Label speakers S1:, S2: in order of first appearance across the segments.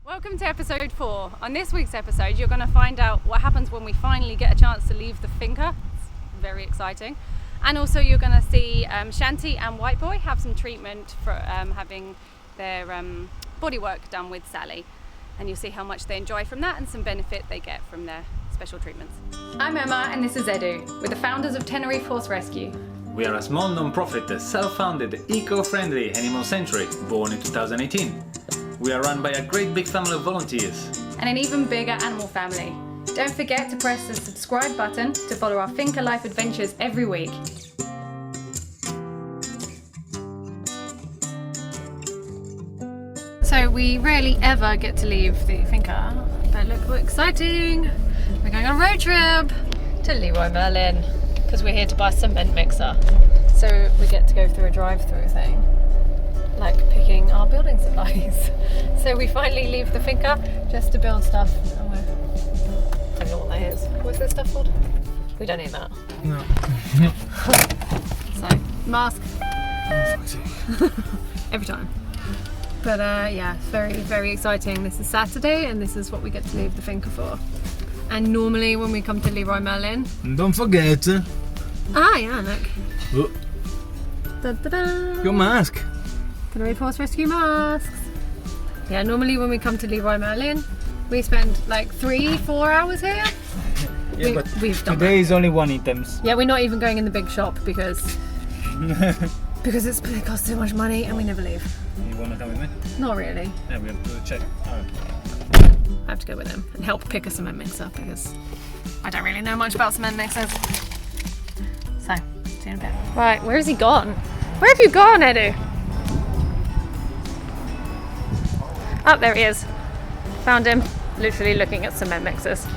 S1: Welcome to episode 4. On this week's episode, you're going to find out what happens when we finally get a chance to leave the finca. It's very exciting. And also you're going to see Shanti and White Boy have some treatment for having their bodywork done with Sally. And you'll see how much they enjoy from that and some benefit they get from their special treatments. I'm Emma and this is Edu. We're the founders of Tenerife Horse Rescue.
S2: We are a small non-profit, self-founded, eco-friendly animal sanctuary born in 2018. We are run by a great big family of volunteers.
S1: And an even bigger animal family. Don't forget to press the subscribe button to follow our Finca Life adventures every week. So we rarely ever get to leave the finca, but look what exciting! We're going on a road trip to Leroy Merlin because we're here to buy a cement mixer. So we get to go through a drive-through thing, like picking our building supplies. So we finally leave the finca just to build stuff. I don't know what that is. What's this stuff called? We don't need that.
S2: No.
S1: So, mask. Every time. But yeah, it's very, very exciting. This is Saturday and this is what we get to leave the finca for. And normally when we come to Leroy Merlin...
S3: Don't forget...
S1: Ah, yeah, look.
S3: Oh.
S1: Da-da-da.
S3: Your mask.
S1: Tenerife Horse Rescue masks. Yeah, normally when we come to Leroy Merlin, we spend like 3-4 hours here.
S3: Yeah, but
S1: we've done
S3: today
S1: that.
S3: is only one items.
S1: Yeah, we're not even going in the big shop because it costs too much money and we never leave.
S3: You wanna come with me?
S1: Not really.
S3: Yeah, we have to check.
S1: I have to go with him and help pick a cement mixer because I don't really know much about cement mixers. So, see you in a bit. Right, where has he gone? Where have you gone, Edu? Oh, there he is. Found him, literally looking at cement mixers.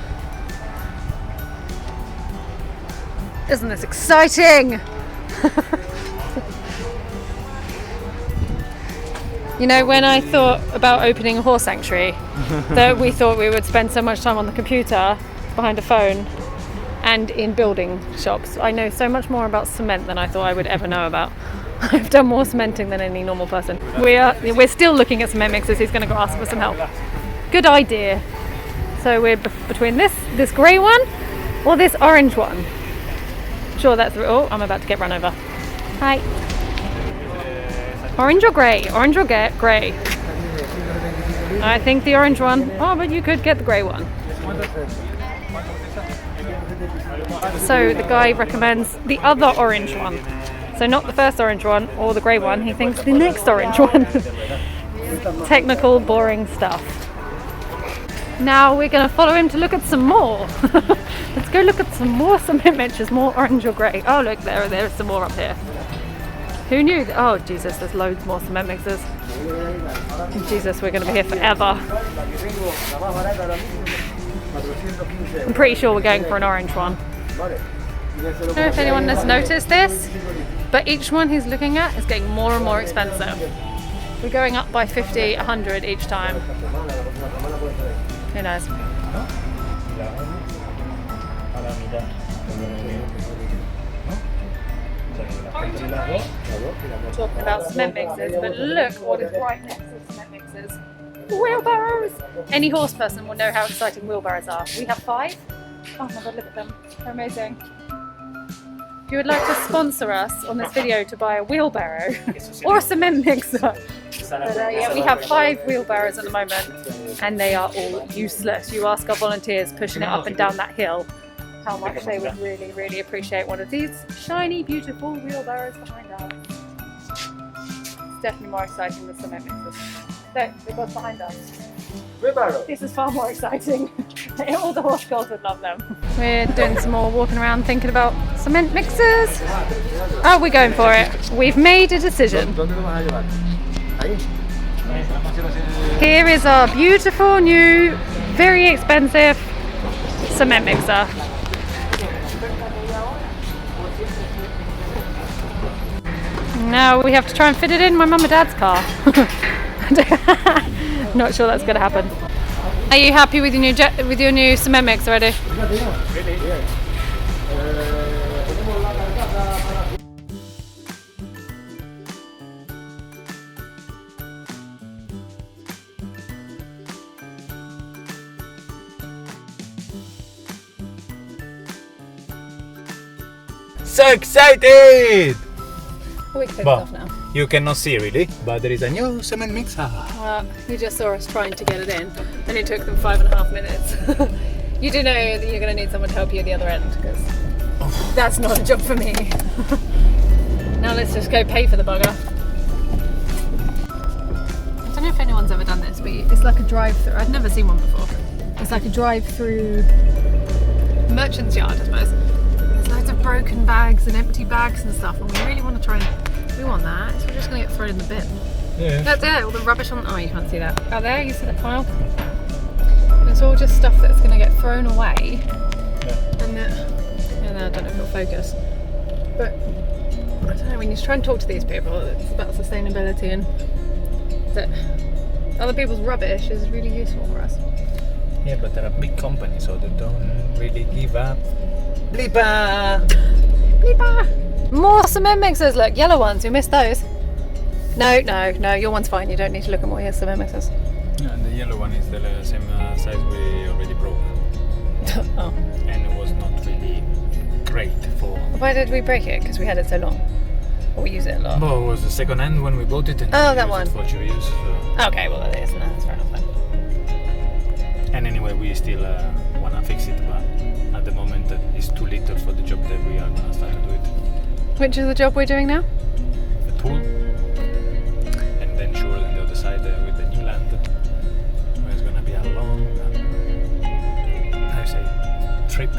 S1: Isn't this exciting? You know, when I thought about opening a horse sanctuary, that we thought we would spend so much time on the computer, behind a phone, and in building shops. I know so much more about cement than I thought I would ever know about. I've done more cementing than any normal person. We're still looking at cement mixers. He's going to go ask for some help. Good idea. So we're between this grey one or this orange one. Sure, that's the... Oh, I'm about to get run over. Hi. Orange or grey? Orange or grey? I think the orange one. Oh, but you could get the grey one. So the guy recommends the other orange one. So not the first orange one or the grey one, he thinks the next orange one. Technical, boring stuff. Now we're going to follow him to look at some more. Let's go look at some more cement mixers, more orange or grey. Oh look, there's some more up here. Who knew? Oh Jesus, there's loads more cement mixers. Jesus, we're going to be here forever. I'm pretty sure we're going for an orange one. I don't know if anyone has noticed this, but each one he's looking at is getting more and more expensive. We're going up by 50, 100 each time. Who knows? Talking about cement mixers, but look what is right next to cement mixers. Wheelbarrows! Any horse person will know how exciting wheelbarrows are. We have 5. Oh my god, look at them. They're amazing. If you would like to sponsor us on this video to buy a wheelbarrow or a cement mixer, but yeah, we have 5 wheelbarrows at the moment and they are all useless. You ask our volunteers pushing it up and down that hill how much they would really, really appreciate one of these shiny, beautiful wheelbarrows behind us. It's definitely more exciting than cement mixers. So, they're both behind us. This is far more exciting. All the horse girls would love them. We're doing some more walking around thinking about cement mixers. Oh, we're going for it. We've made a decision. Here is our beautiful new, very expensive cement mixer. Now we have to try and fit it in my mum and dad's car. Not sure that's going to happen. Are you happy with your new cement mix already?
S2: so excited!
S1: We can take
S2: Well,
S1: this off now.
S2: you cannot see really, but there is a new cement mixer.
S1: You just saw us trying to get it in, and it took them 5.5 minutes. You do know that you're going to need someone to help you at the other end, because that's not a job for me. Now let's just go pay for the bugger. I don't know if anyone's ever done this, but it's like a drive-through. I've never seen one before. It's like a drive-through merchant's yard, I suppose. There's loads of broken bags and empty bags and stuff, and we really want to try and... We want that, so we're just going to get thrown in the bin.
S2: Yeah.
S1: That's it, all the rubbish on... Oh, you can't see that. Out there, you see that pile? And it's all just stuff that's going to get thrown away.
S2: Yeah.
S1: And I don't know if it'll focus. But, I don't know, we need to try and talk to these people. It's about sustainability and that other people's rubbish is really useful for us.
S2: Yeah, but they're a big company, so they don't really give up. Bleepa!
S1: Bleepa! More cement mixers, look, yellow ones, we missed those. No, your one's fine, you don't need to look at more cement mixers.
S3: Yeah, and the yellow one is the same size we already broke.
S1: Oh.
S3: And it was not really great for...
S1: Why did we break it? Because we had it so long. Or we use it a lot.
S3: Well, it was a second hand when we bought it and
S1: Oh,
S3: we
S1: that
S3: used
S1: one.
S3: it for 2 years. So.
S1: Okay, well that is, no, that's fair enough then.
S3: And anyway, we still want to fix it, but at the moment it's too little for the job that we are going to start to do it.
S1: Which is the job we're doing now?
S3: The pool, and then sure on the other side with the new land, where it's going to be a long, how you say, trip,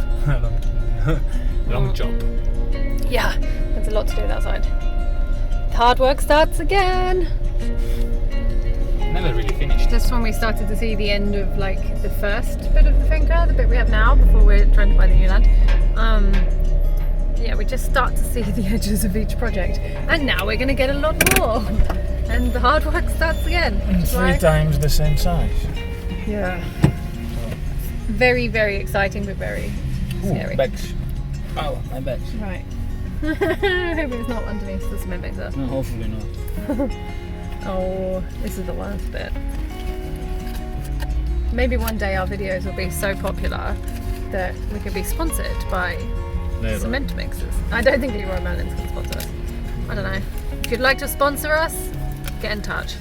S3: long job.
S1: Yeah, there's a lot to do that side. The hard work starts again.
S3: Never really finished.
S1: Just when we started to see the end of like the first bit of the Finca, the bit we have now before we're trying to buy the new land. Yeah, we just start to see the edges of each project, and now we're going to get a lot more, and the hard work starts again. Which is
S3: 3
S1: why...
S3: times the same size.
S1: Yeah. Very, very exciting, but very scary.
S3: Bags. Oh, my bags.
S1: Right. I hope it's not underneath the cement mixer.
S3: No, hopefully not.
S1: Oh, this is the worst bit. Maybe one day our videos will be so popular that we could be sponsored by cement mixers. I don't think Leroy Merlin's going to sponsor us. I don't know. If you'd like to sponsor us, get in touch.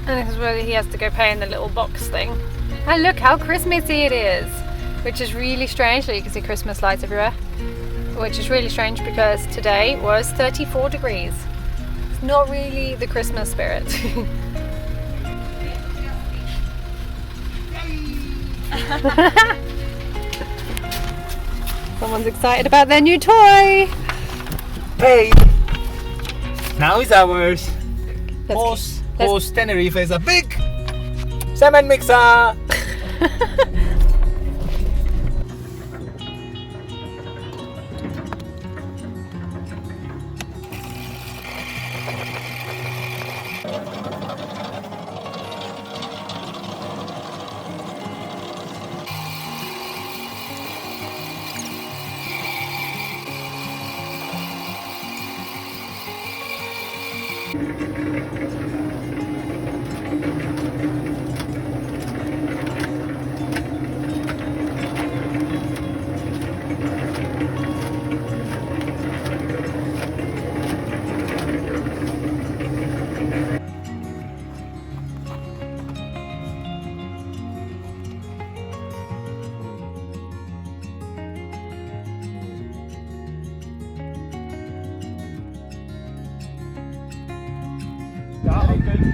S1: And this is where he has to go pay in the little box thing. And look how Christmassy it is! Which is really strange. So you can see Christmas lights everywhere. Which is really strange because today was 34 degrees. It's not really the Christmas spirit. Someone's excited about their new toy!
S2: Paid! Now it's ours! Horse Tenerife is a big cement mixer!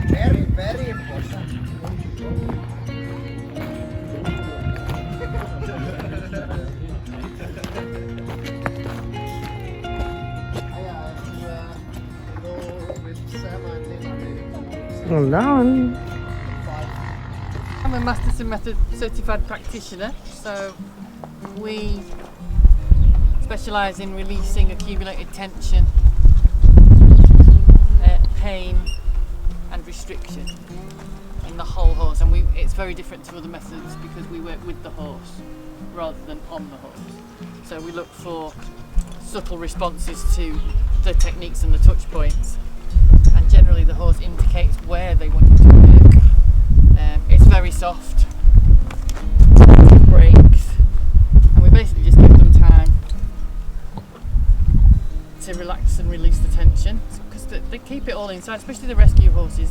S4: Very, very important.
S5: Hold on.
S6: I'm a Masters in Method certified practitioner, so we specialise in releasing accumulated tension, pain and restriction in the whole horse, and it's very different to other methods because we work with the horse rather than on the horse. So we look for subtle responses to the techniques and the touch points, and generally the horse indicates where they want you to work. It's very soft, breaks, and we basically just give them time they keep it all inside, especially the rescue horses.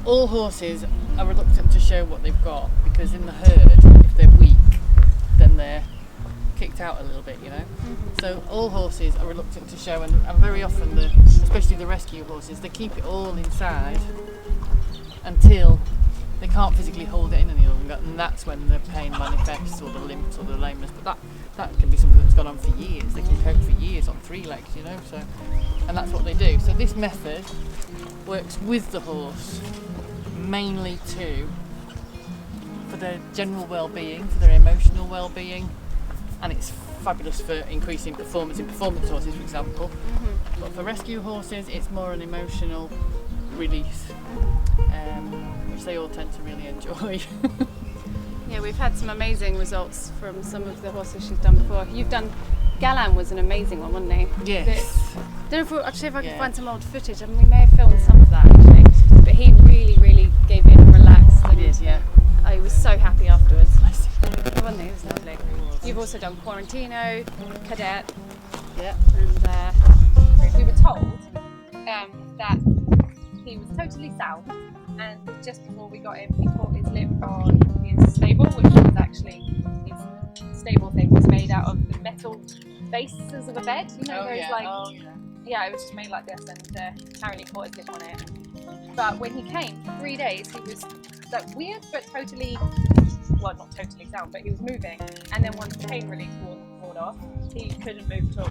S6: All horses are reluctant to show what they've got because in the herd, if they're weak, then they're kicked out a little bit, you know. So all horses are reluctant to show, and very often, especially the rescue horses, they keep it all inside until they can't physically hold it in any longer, and that's when the pain manifests, or the limps, or the lameness. But that can be something that's gone on for years. They can cope for years on 3 legs, you know. So, and that's what they do. So this method works with the horse mainly for their general well-being, for their emotional well-being, and it's fabulous for increasing performance in performance horses, for example. But for rescue horses, it's more an emotional release, which they all tend to really enjoy.
S1: Yeah, we've had some amazing results from some of the horses she's done before. Galan was an amazing one, wasn't he?
S6: Yes.
S1: Don't know if I can find some old footage, and we may have filmed some of that actually. But he really, really gave in and relaxed. And
S6: It is, yeah.
S1: I was so happy afterwards. Wasn't he? It was lovely. You've also done Quarantino, Cadet.
S6: Yeah.
S1: And we were told that he was totally sound, and just before we got him, he caught his lip on his stable, which was actually his stable thing was made out of the metal bases of a bed. You know, yeah, it was just made like this, and apparently caught his lip on it. But when he came for 3 days, he was like weird, but totally, well, not totally sound, but he was moving. And then once the pain relief wore off, he couldn't move at all.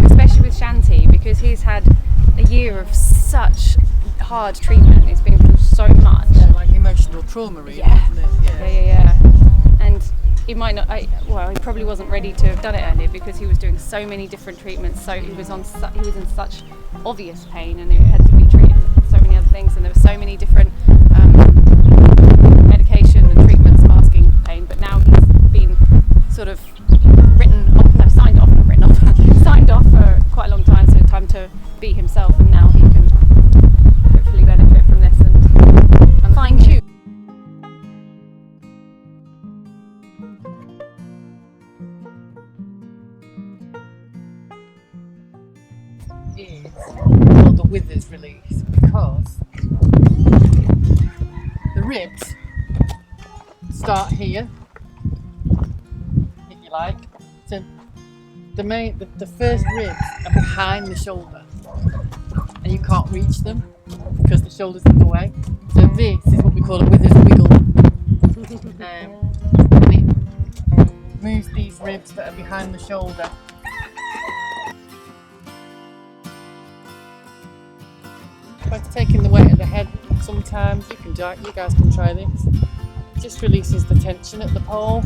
S1: Especially with Shanti, because he's had a year of such hard treatment. He's been through so much.
S6: Yeah, like emotional trauma, really, isn't it?
S1: Yeah. And he might not. He probably wasn't ready to have done it earlier because he was doing so many different treatments. So he was in such obvious pain, and he had to be treated with so many other things, and there were so many different medication and treatments masking pain. But now he's been sort of signed off for quite a long time, so time to be himself, and now he can hopefully benefit from this and fine tune.
S6: Is called the withers release because the ribs start here, if you like. So the first ribs are behind the shoulder, and you can't reach them because the shoulder's in the way. So this is what we call a withers wiggle, and it moves these ribs that are behind the shoulder. By taking the weight of the head, sometimes you guys can try this. It just releases the tension at the pole.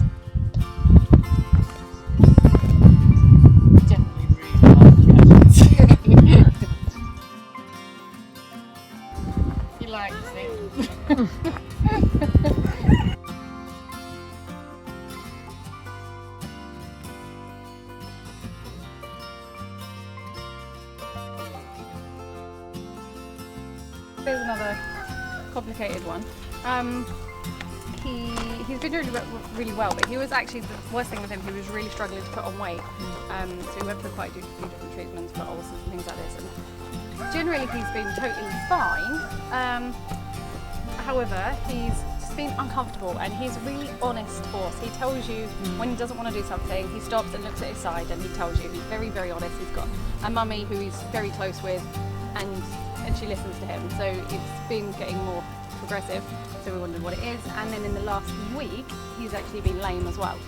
S6: He likes it.
S1: There's another complicated one. He's been doing really well, but he was actually, the worst thing with him, he was really struggling to put on weight. So he went for quite a few different treatments for ulcers and things like this. And generally he's been totally fine. However, he's just been uncomfortable, and he's a really honest horse. He tells you when he doesn't want to do something, he stops and looks at his side and he tells you. He's very, very honest. He's got a mummy who he's very close with, and she listens to him. So it's been getting more progressive, so we wondered what it is. And then in the last week, he's actually been lame as well.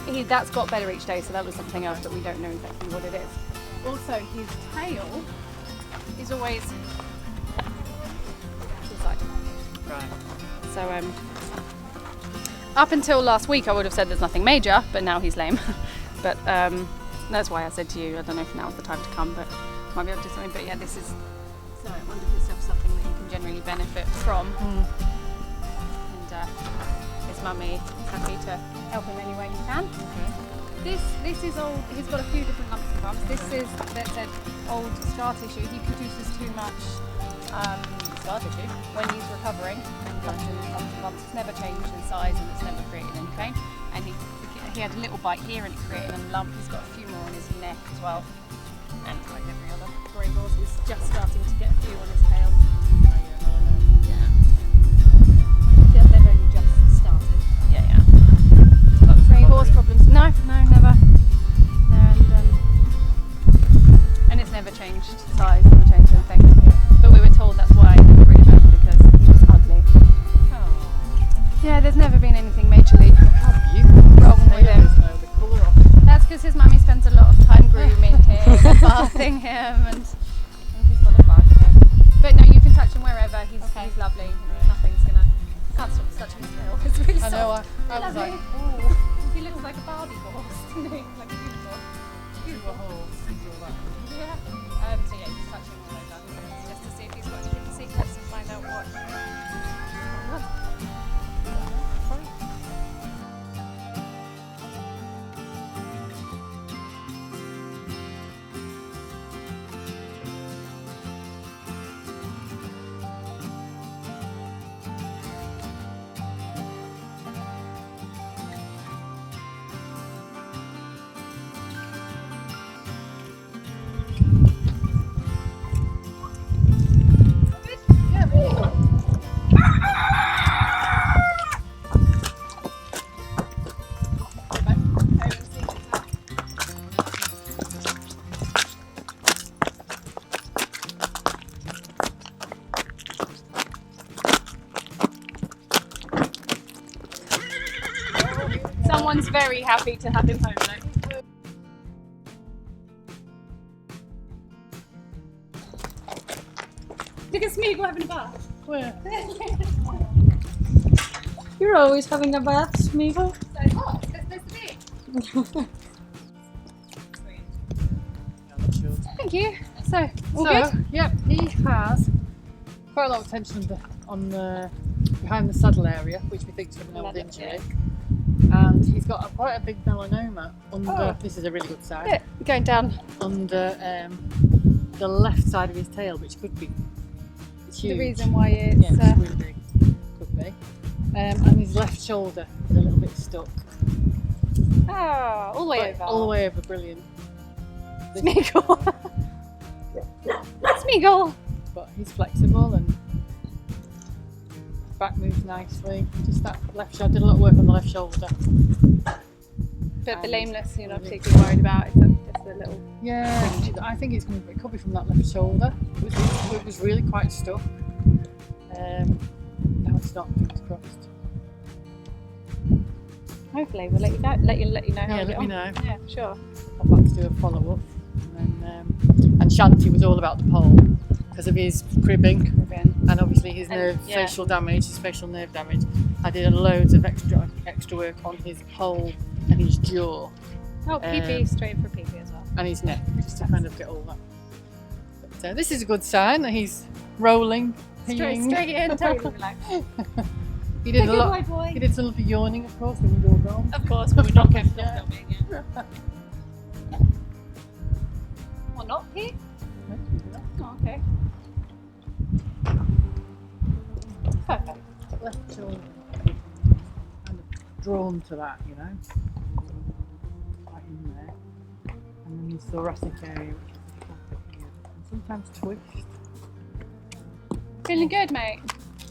S1: That's got better each day, so that was something else, but we don't know exactly what it is. Also, his tail is always this side.
S6: Right.
S1: So up until last week, I would have said there's nothing major, but now he's lame. But that's why I said to you, I don't know if now's the time to come, but might be able to do something. But yeah, this is. So I wonder if it's something that you can generally benefit from. And his mummy is happy to help him any way you can. Okay. This is old. He's got a few different lumps and bumps. This is, that's an old scar tissue. He produces too much are, did you? When he's recovering and comes in months, it's never changed in size and it's never created any pain. And he had a little bite here and it created a lump. He's got a few more on his neck as well. And like every other grey horse, he's just starting to get a few on his tail. Yeah. Yeah, they've only just started. Yeah. Grey horse problems? No, never. No, and it's never changed size, never changed anything. But we were told that's why I didn't bring him out, because he was ugly. Yeah, there's never been anything majorly wrong with him. That's because his mummy spends a lot of time grooming him, and bathing him, and he's got a bug. But no, you can touch him wherever. He's lovely. Nothing's gonna. I can't stop touching his tail. It's really soft.
S6: I know. I was like,
S1: ooh. He looks like a Barbie horse, doesn't he? Like a beautiful horse. Yeah. So yeah, just touching all over, just to see if he's got any secrets and find out what. Someone's very happy to have him home though. Look at Smeagol having a bath.
S6: where?
S5: You're always having a bath, Smeagol.
S1: So it's hot, it's supposed to be. Thank you. So, all good?
S6: Yep, he has quite a lot of tension on the behind the saddle area, which we think is from an old injury. And he's got quite a big melanoma under, this is a really good sign,
S1: Going down.
S6: under the left side of his tail, which could be huge.
S1: The reason why it's...
S6: Yeah, it's really big. Could be. And his left shoulder is a little bit stuck.
S1: all the way over.
S6: All the way over, brilliant.
S1: Smeagol. Smeagol.
S6: But he's flexible and his back moves nicely. Just that left shoulder, did a lot of work on the left shoulder.
S1: But the lameness you're not particularly worried about, it's just a little...
S6: Yeah, I think it could be from that left shoulder. It was really quite stuck. Now it's not, fingers crossed.
S1: Hopefully we'll let you know how
S6: Yeah,
S1: we
S6: let
S1: get
S6: me
S1: on.
S6: know.
S1: Yeah, sure.
S6: I'll have to do a follow up. And Shanti was all about the pole because of his cribbing and obviously his facial damage, his facial nerve damage. I did loads of extra work on his pole and his jaw.
S1: Oh, PP, straight for PP as well.
S6: And his neck, just to kind of get all that. But this is a good sign that he's rolling, peeing.
S1: Straight in, totally relaxed.
S6: He did a lot.
S1: White boy.
S6: He did some lovely yawning, of course, when we were all gone.
S1: Of course, when we're not filming, yeah. Or not pee? Oh, okay. Perfect.
S6: Left shoulder, kind of drawn to that, you know, right in there, and then his thoracic area, which is here, and sometimes twist.
S1: Feeling good, mate?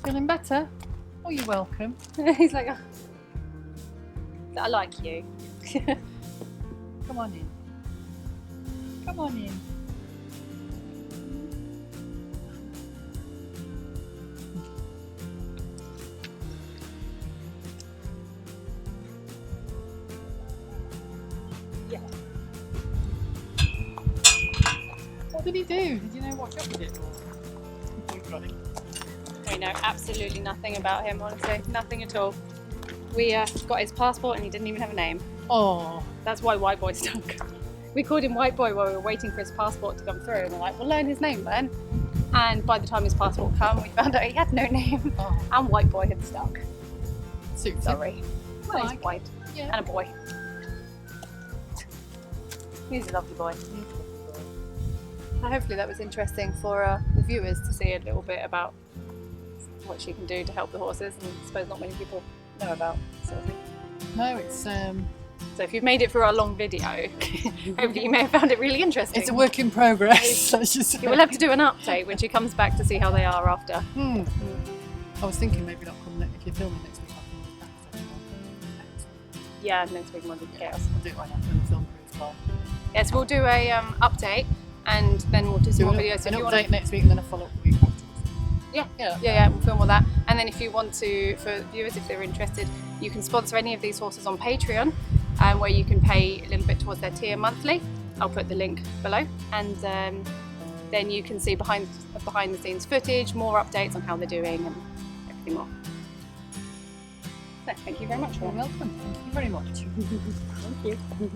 S6: Feeling better? Oh, you're welcome.
S1: He's like, oh. I like you.
S6: Come on in. Come on in.
S1: Yeah.
S6: What did he do? Did you know what job he did?
S1: We know absolutely nothing about him, honestly. Nothing at all. We got his passport and he didn't even have a name.
S6: Oh.
S1: That's why White Boy stuck. We called him White Boy while we were waiting for his passport to come through, and we're like, we'll learn his name then. And by the time his passport came, we found out he had no name, and White Boy had stuck.
S6: Suits.
S1: Sorry. Well, he's
S6: Like.
S1: white.
S6: Yeah.
S1: And a boy. He's a lovely boy. Hopefully that was interesting for the viewers to see a little bit about what she can do to help the horses, and I suppose not many people know about sort of thing.
S6: No, it's
S1: So if you've made it through our long video, hopefully you may have found it really interesting.
S6: a work in progress. Let's just say.
S1: You will have to do an update when she comes back to see how they are after.
S6: I was thinking maybe not come if you're filming next week. I can
S1: Yeah, next week might be chaos.
S6: I'll do it right after the film crew as well.
S1: Yes, we'll do a update, and then we'll do some more videos.
S6: An
S1: If you
S6: update
S1: want
S6: next week and then a follow-up week afterwards.
S1: yeah, we'll film all that. And then if you want to, for viewers, if they're interested, you can sponsor any of these horses on Patreon, where you can pay a little bit towards their tier monthly. I'll put the link below, and then you can see behind the scenes footage, more updates on how they're doing, and everything more. So, thank you very much.
S6: You're welcome. Thank you very much.
S1: Thank you.